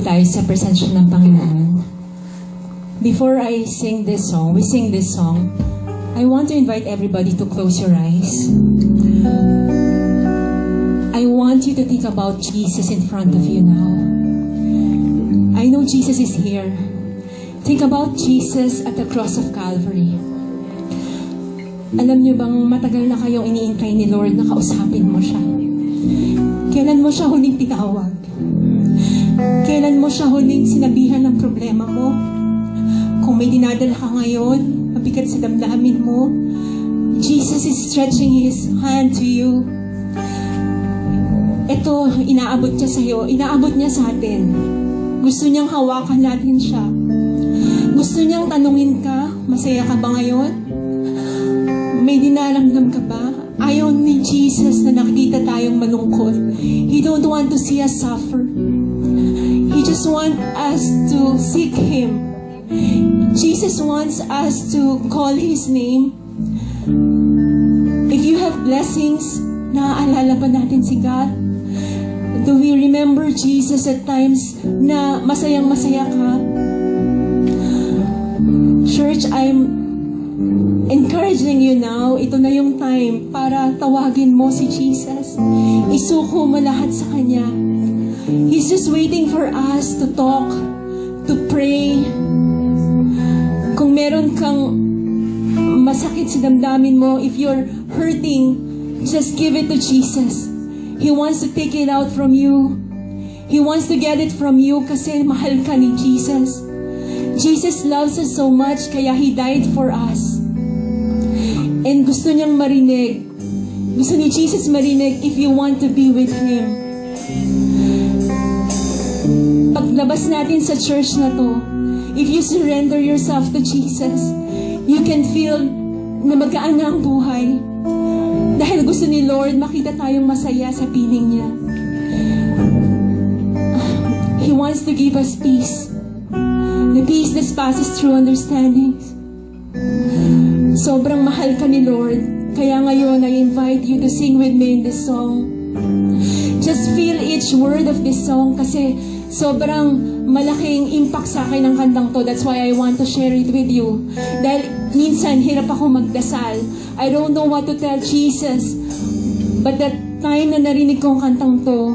tayo sa presensya ng Panginoon. Before I sing this song, we sing this song, I want to invite everybody to close your eyes. I want you to think about Jesus in front of you now. I know Jesus is here. Think about Jesus at the cross of Calvary. Alam niyo bang matagal na kayong iniintay ni Lord na kausapin mo siya? Kailan mo siya huling tinawag? Kailan mo siya huling sinabihan ng problema mo? Kung may dinadala ka ngayon, mabigat sa damdamin mo, Jesus is stretching His hand to you. Ito, inaabot niya sa iyo, inaabot niya sa atin. Gusto niyang hawakan natin siya. Gusto niyang tanungin ka, masaya ka ba ngayon? May dinaramdam ka ba? Ayaw ni Jesus na nakita tayong malungkot. He don't want to see us suffer. He just wants us to seek Him. Jesus wants us to call His name. If you have blessings, naaalala ba natin si God? Do we remember Jesus at times na masayang-masaya ka? Church, I'm encouraging you now. Ito na yung time para tawagin mo si Jesus. Isuko mo lahat sa Kanya. He's just waiting for us to talk, to pray. Kung meron kang masakit sa damdamin mo, if you're hurting, just give it to Jesus. He wants to take it out from you. He wants to get it from you kasi mahal ka ni Jesus. Jesus loves us so much kaya He died for us. And gusto niyang marinig. Gusto ni Jesus marinig if you want to be with Him. Paglabas natin sa church na to, if you surrender yourself to Jesus, you can feel na magaan na ang buhay. Dahil gusto ni Lord makita tayong masaya sa piling niya. He wants to give us peace. The peace that passes through understanding. Sobrang mahal ka ni Lord. Kaya ngayon, I invite you to sing with me in this song. Just feel each word of this song kasi sobrang malaking impact sa akin ang kantang to. That's why I want to share it with you. Dahil minsan, hirap ako magdasal. I don't know what to tell Jesus. But that time na narinig ko ang kantang to,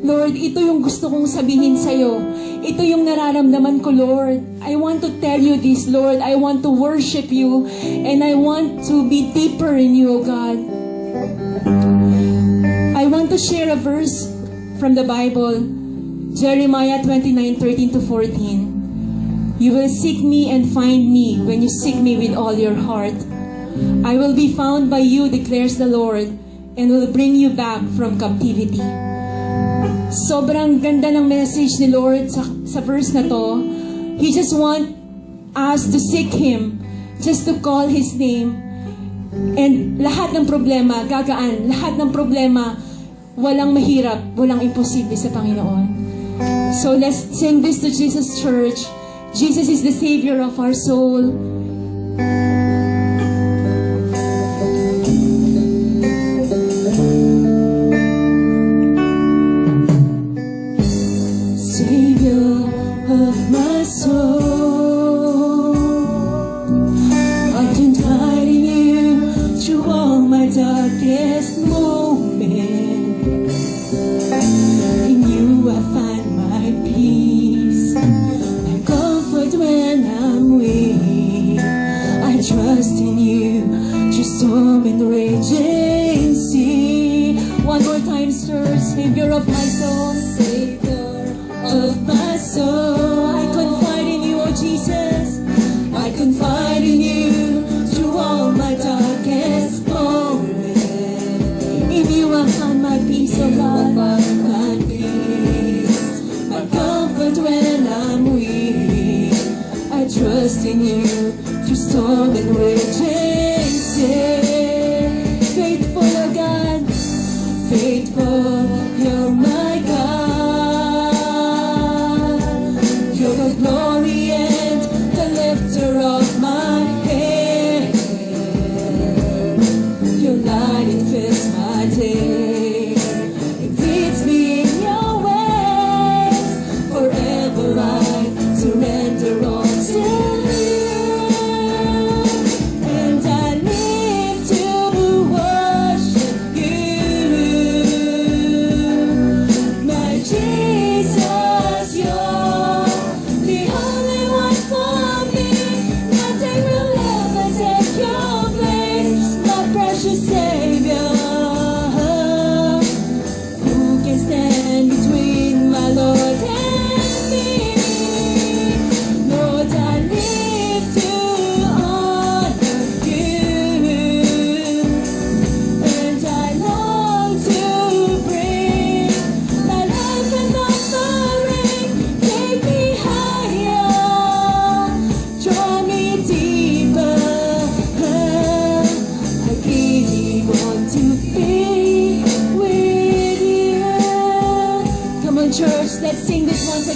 Lord, ito yung gusto kong sabihin sa'yo. Ito yung nararamdaman ko, Lord. I want to tell you this, Lord. I want to worship you. And I want to be deeper in you, O God. I want to share a verse from the Bible. Jeremiah 29:13-14. You will seek me and find me when you seek me with all your heart. I will be found by you, declares the Lord, and will bring you back from captivity. Sobrang ganda ng message ni Lord sa verse na to. He just want us to seek Him, just to call His name. And lahat ng problema, gagaan. Lahat ng problema, walang mahirap, walang imposible sa Panginoon. So let's sing this to Jesus, church. Jesus is the Savior of our soul. Savior of my soul, I confide in you through all my darkest moments. In you I find my peace, my comfort when I'm weak. I trust in you through storm and raging sea. One more time, sir. Savior of my soul, Savior of my soul, I confide in you, oh Jesus. I confide in you through all my darkest moments. In you I find my peace, oh God, my peace, my comfort when I'm weak. I trust in you through storm and raging sea. Faithful, oh God, faithful, you're my God.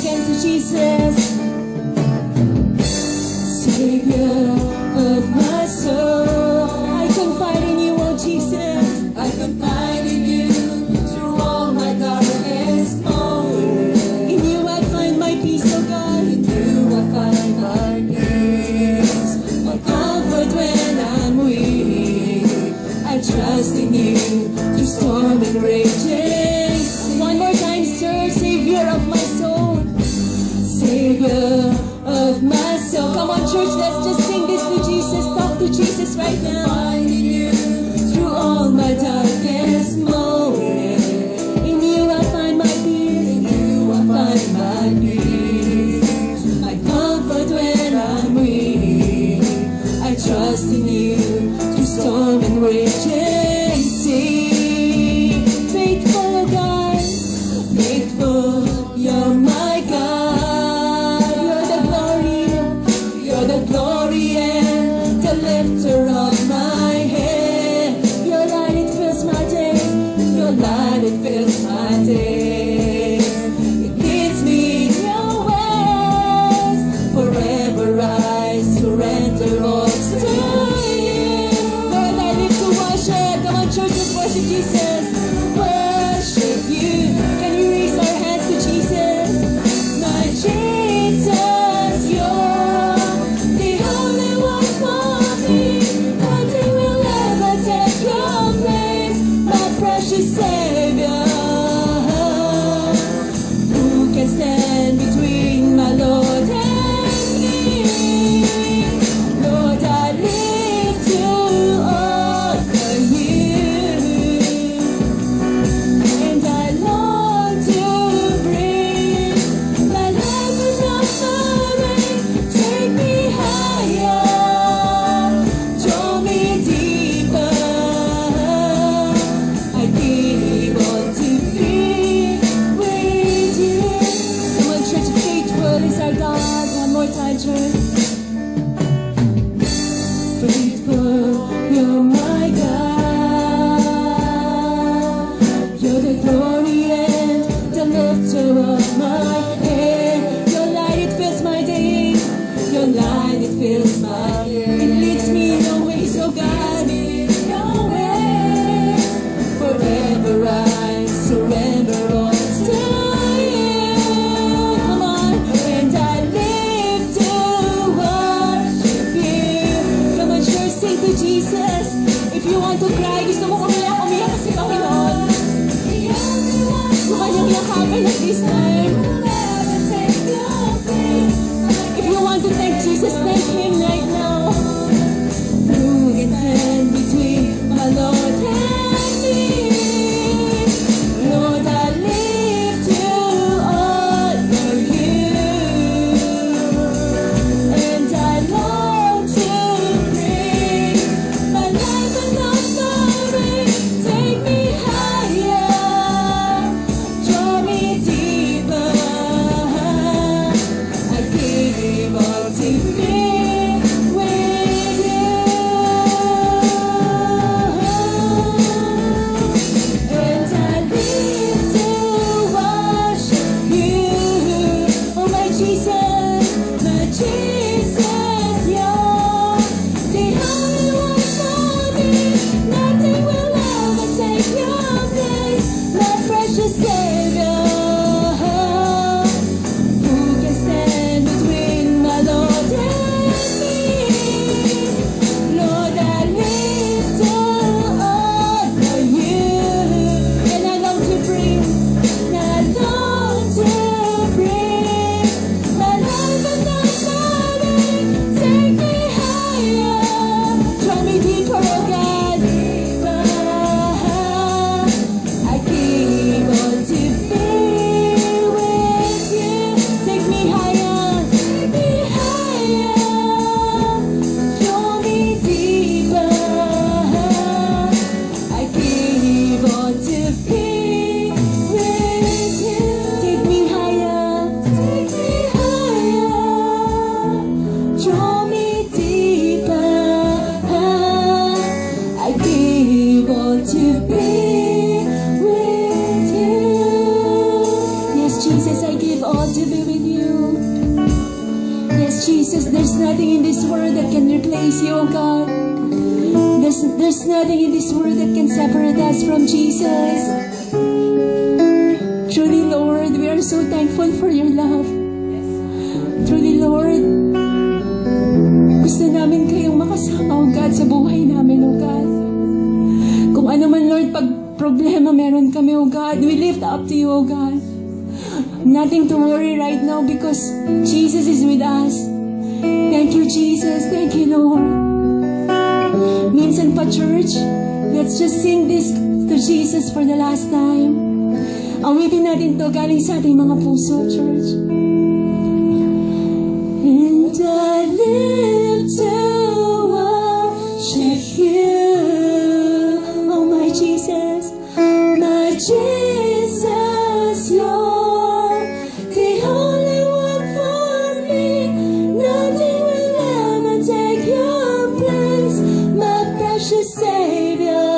again to Jesus. Savior of my soul, I confide in you, oh Jesus. I confide in you through all my darkest moments. In you I find my peace, oh God. In you I find my peace, my comfort when I'm weak. I trust in you through storm and raging. One more time, sir. Savior of my soul, Savior of my soul. Come on, church, let's just sing this to Jesus. Talk to Jesus right now. Finding you through all my darkest moments. In you I find my peace. In you I find my peace. My comfort when I'm weak. I trust in you through storm and raging sea. Faithful God, faithful, you're my God. You're the glory and the lifter of my head. Your light, it fills my day. Your light, it fills my day. It leads me in your ways. Forever I surrender all to you. Lord, I live to worship. Come on, church, let's worship Jesus. Worship you. Can we raise our hands to Jesus? My Jesus, you're the only one for me. Nothing will ever take your place, my precious Savior. Who can stand between my Lord and me? Lord, I live to honor you, and I long to bring my life as offering. Take me higher, draw me deeper. I give all to be with you. Come on, church, faithful is our God. One more time, church. Faithful, you're my God. You're the glory and the lifter of my head. Your light, it fills my day. Your light, it fills my day. It leads me in your ways, oh God. Your way. Forever I surrender all to you. Come on, and I live to worship you. Come on, church, sing to Jesus. If you want to cry, gusto mo umiyak, umiyak ka sa Panginoon. Gusto kanyang yakapin at this time. If you want to thank Jesus, thank Him right now. Who can stand between my Lord and me? Lord, I live to honor you, and I long to bring my life an offering. Take me higher, draw me deeper. I give all to be there's nothing in this world that can separate us from Jesus. Truly, Lord, we are so thankful for your love. Truly, Lord, gusto namin kayong makasama, O God, sa buhay namin, O God. Kung ano man, Lord, pag problema meron kami, O God, we lift up to you, O God. Nothing to worry right now because Jesus is with us. Thank you, Jesus. Thank you, Lord. Minsan pa, church, let's just sing this to Jesus for the last time. Awitin natin to galing sa ating mga puso, church. And I live to worship you, oh my Jesus, Lord, the only one for me. Nothing will ever take your place, my precious Savior.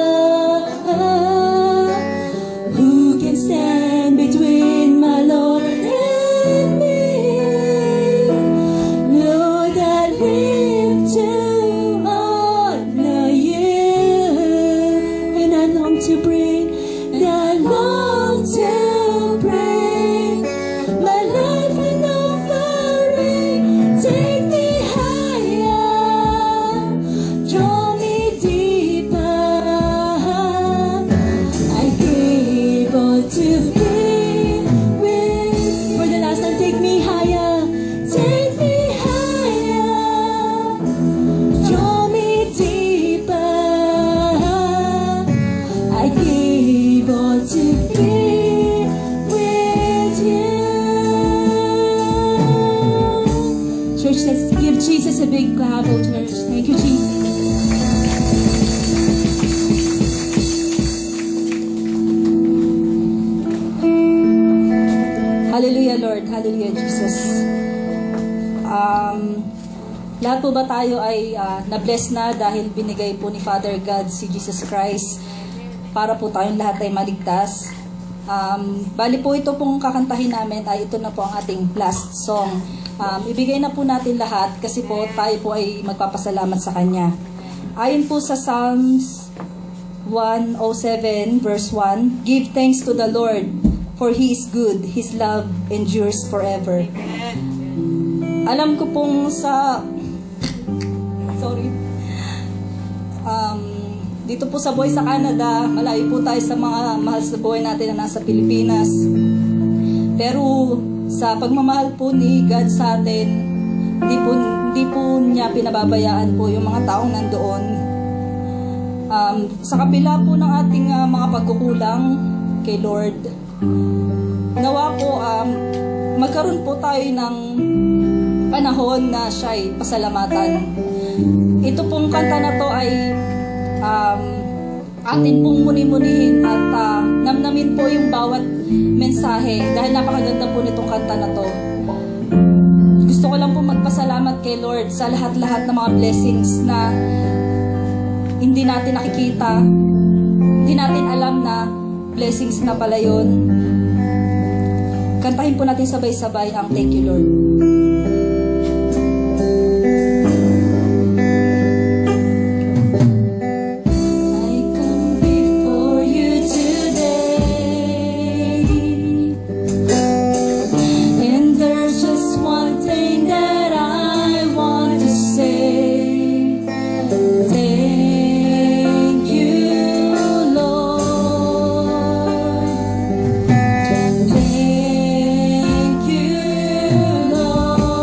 Who can stand between my Lord and me? Lord, I live to honor you, and I long to bring that love to bring my life an offering. Take me higher, draw me deeper. I gave all to be with. For the last time, take me higher, take me higher, draw me deeper. I gave all to be with you. Church, let's give Jesus a big clap, oh church. Thank you, Jesus. Hallelujah, Lord. Hallelujah, Jesus. Lahat po ba tayo ay na-bless na dahil binigay po ni Father God si Jesus Christ para po tayong lahat ay maligtas. Bali po ito pong kakantahin namin ay ito na po ang ating last song. Ibigay na po natin lahat kasi po tayo po ay magpapasalamat sa Kanya. Ayon po sa Psalms 107 verse 1, give thanks to the Lord, for He is good, His love endures forever. Alam ko pong dito po sa buhay sa Canada, malayo po tayo sa mga mahal sa buhay natin na nasa Pilipinas. Pero sa pagmamahal po ni God sa atin, hindi po niya pinababayaan po yung mga taong nandoon. Sa kabila po ng ating mga pagkukulang kay Lord, nawa po magkaroon po tayo ng panahon na siya'y pasalamatan. Ito pong kanta na to ay atin pong muni-munihin at namnamin po yung bawat mensahe dahil napakaganda po nitong kanta na to. Gusto ko lang po magpasalamat kay Lord sa lahat-lahat ng mga blessings na hindi natin nakikita, hindi natin alam na blessings na pala yun. Kantahin po natin sabay-sabay ang Thank You, Lord. Thank you, Lord.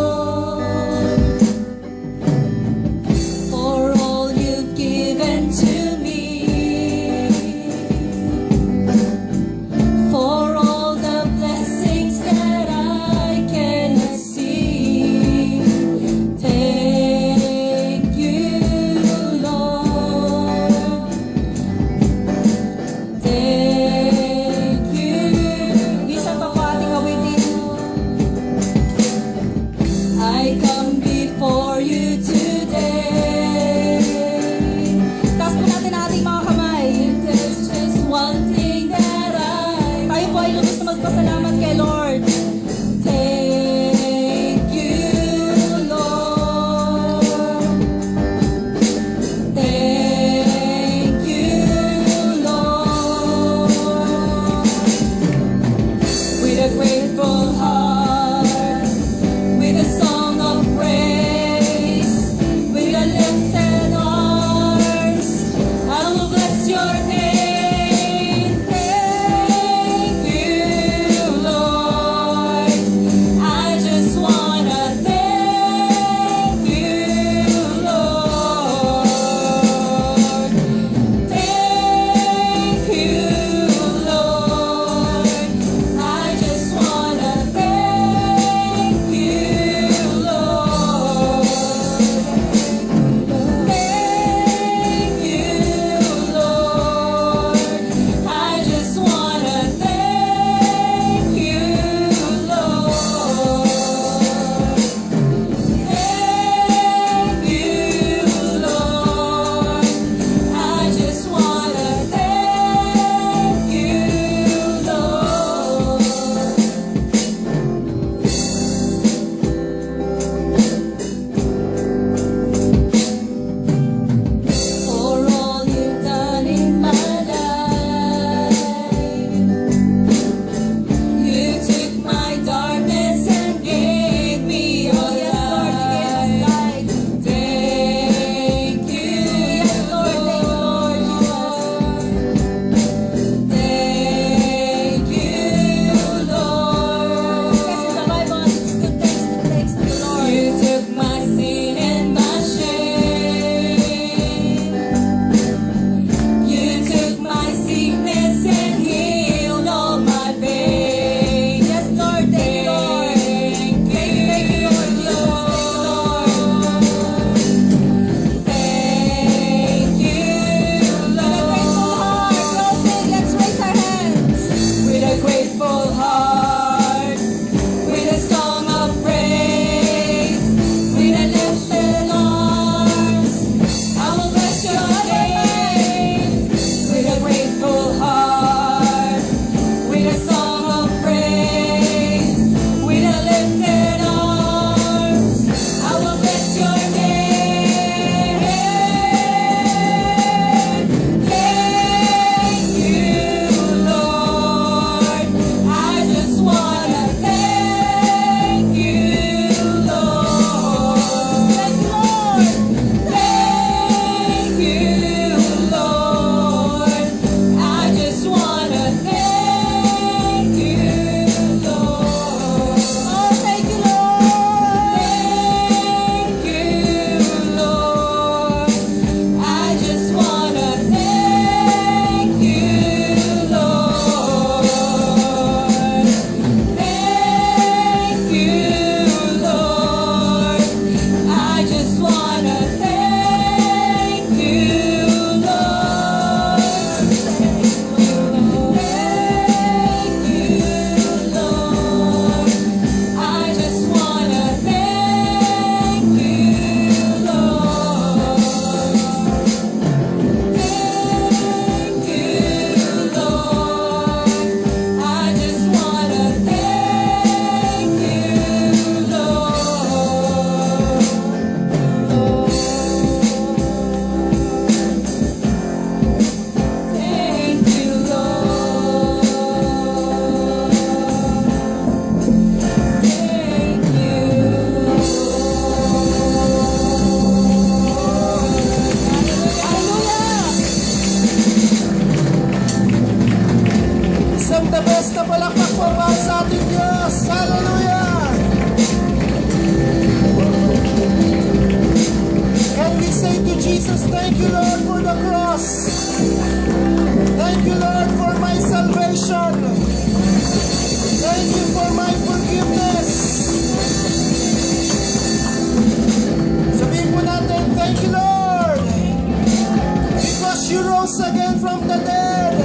you rose again from the dead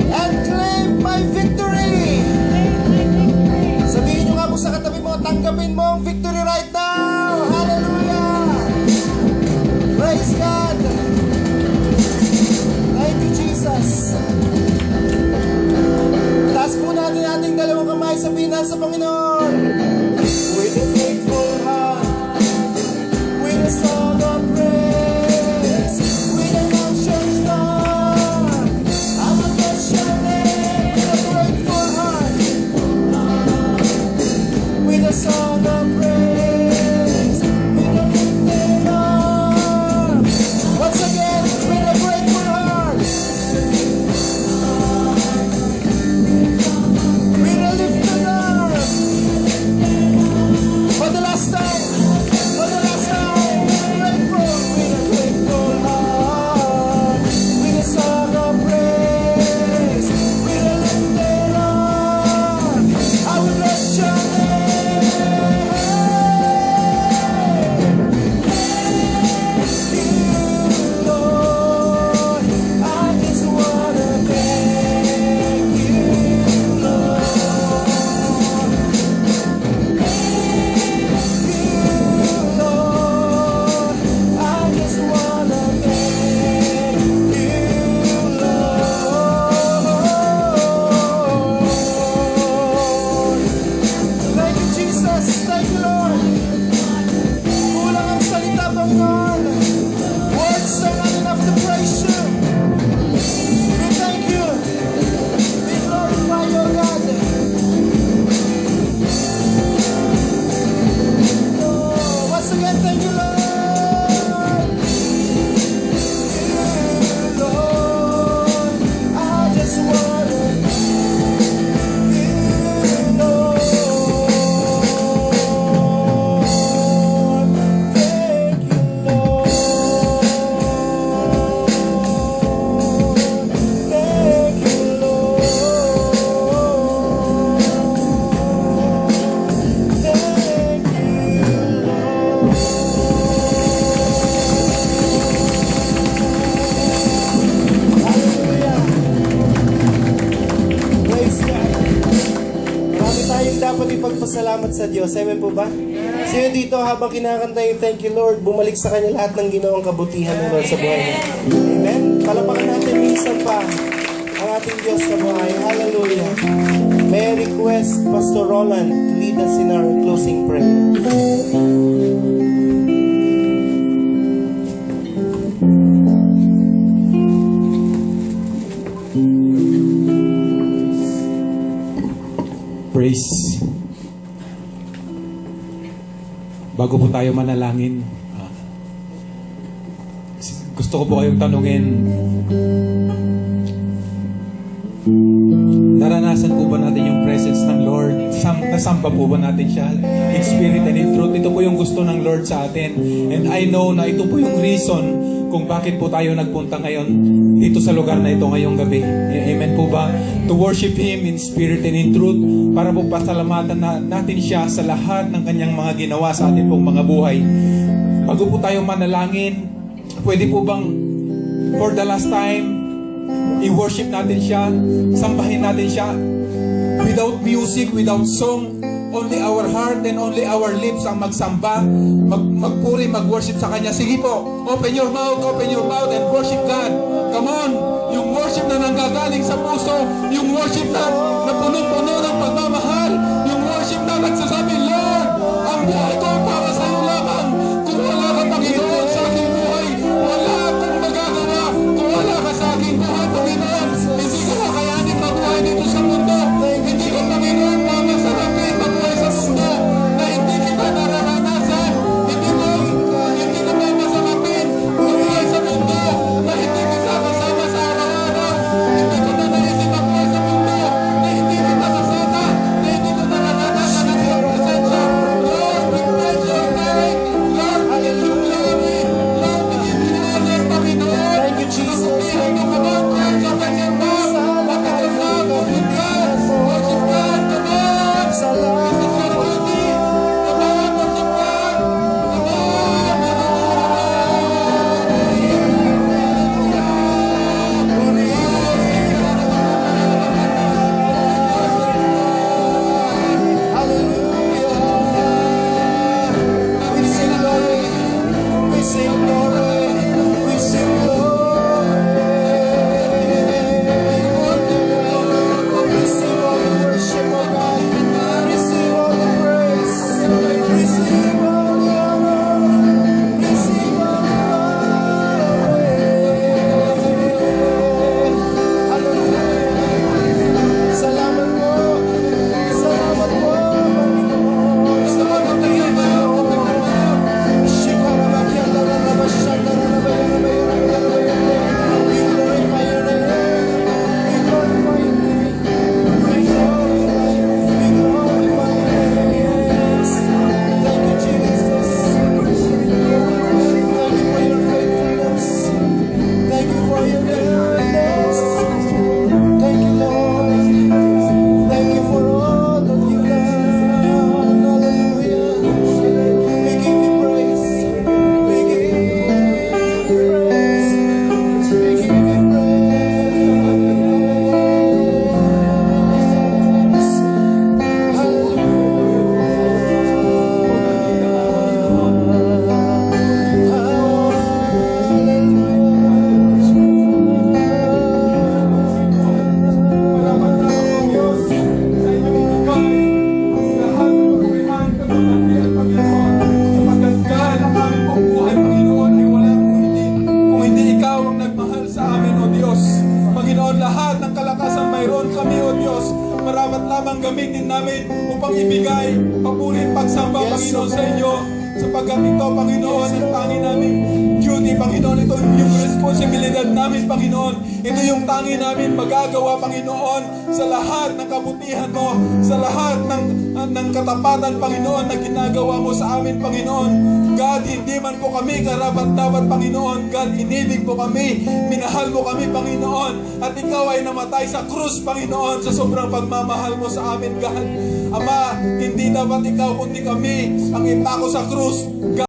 and claimed my victory. Sabihin nyo nga po sa katabi mo, tanggapin mo ang victory right now. Hallelujah! Praise God! Thank you, Jesus. Taas po natin ating dalawang kamay, sabihin natin sa Panginoon. With a grateful heart, with a song of praise, with an ocean storm, I will bless your name. With a grateful heart, with a song of praise, with a lifted arm. Once again, with a grateful heart, with a lifted arm. For the last time, grateful, with a grateful heart, with a song of praise, with a lifted arm, I will bless your name. You, Lord, I just wanna thank you, Lord. Lord, I just wanna thank you, Lord. Thank you, Jesus. Thank you, Lord. Kulang ang salita, Panginoon. Words are not enough to praise you. We thank you. We glorify you, God. Once again, thank you, Lord. You, Lord, I just wanna thank you, Lord. Thank you, Lord. Thank you, Lord. Thank you, Lord. Hallelujah. Praise God. Marami tayong dapat ipagpasalamat sa Diyos. Amen po ba? Sino dito habang kinakanta yung thank you Lord, bumalik sa Kanya lahat ng ginawang kabutihan ng Lord sa buhay niya. Amen? Palapakan natin minsan pa ang ating Diyos sa buhay. Hallelujah. May I request Pastor Roland to lead us in our closing prayer. Praise. Bago po tayo manalangin, gusto ko po kayong tanungin, naranasan po ba natin yung presence ng Lord? Nasamba po ba natin siya? In spirit and in truth. Ito po yung gusto ng Lord sa atin. And I know na ito po yung reason kung bakit po tayo nagpunta ngayon dito sa lugar na ito ngayong gabi. Amen po ba? To worship Him in spirit and in truth, para po pasalamatan natin siya sa lahat ng kanyang mga ginawa sa atin pong mga buhay. Bago po tayo manalangin, pwede po bang for the last time i-worship natin siya, sambahin natin siya without music, without song, only our heart and only our lips ang magsamba, magpuri, mag-worship sa Kanya. Sige po, open your mouth and worship God. Come on, yung worship na nanggagaling sa puso, yung worship na punong-puno ng pagmamahal, yung worship na nagsasabi, Lord, ang buhay ko para sa iyo lamang. Kung wala ka, Panginoon, sa aking buhay, wala akong magagawa. Kung wala ka sa aking buhay, Panginoon, hindi ko kakayanin mabuhay dito sa mundo. Hindi ko, Panginoon, mamasarapin mabuhay sa mundo na hindi kita nararanasan. Hindi ko mamasarapin mabuhay sa mundo na hindi kita kasama sa araw-araw. Hindi ko na naisip mabuhay sa mundo na hindi kita kasama. lahat ng kalakasan mayroon kami, O Diyos. Marapat lamang gamitin namin upang ibigay papulit pagsamba, Yes, Panginoon, Lord. sa inyo. Sapagkat ito, Panginoon, ang tangi namin duty, Panginoon. Ito yung responsibilidad namin, Panginoon. Ito yung tangi namin magagawa, Panginoon, sa lahat ng kabutihan mo, sa lahat ng katapatan, Panginoon, na ginagawa mo sa amin, Panginoon. God, hindi man po kami karapat-dapat, Panginoon. God, inibig po kami, minahal mo kami, Panginoon. At ikaw ay namatay sa krus, Panginoon, sa sobrang pagmamahal mo sa amin, God. Ama, hindi dapat ikaw kundi kami ang ipako sa krus.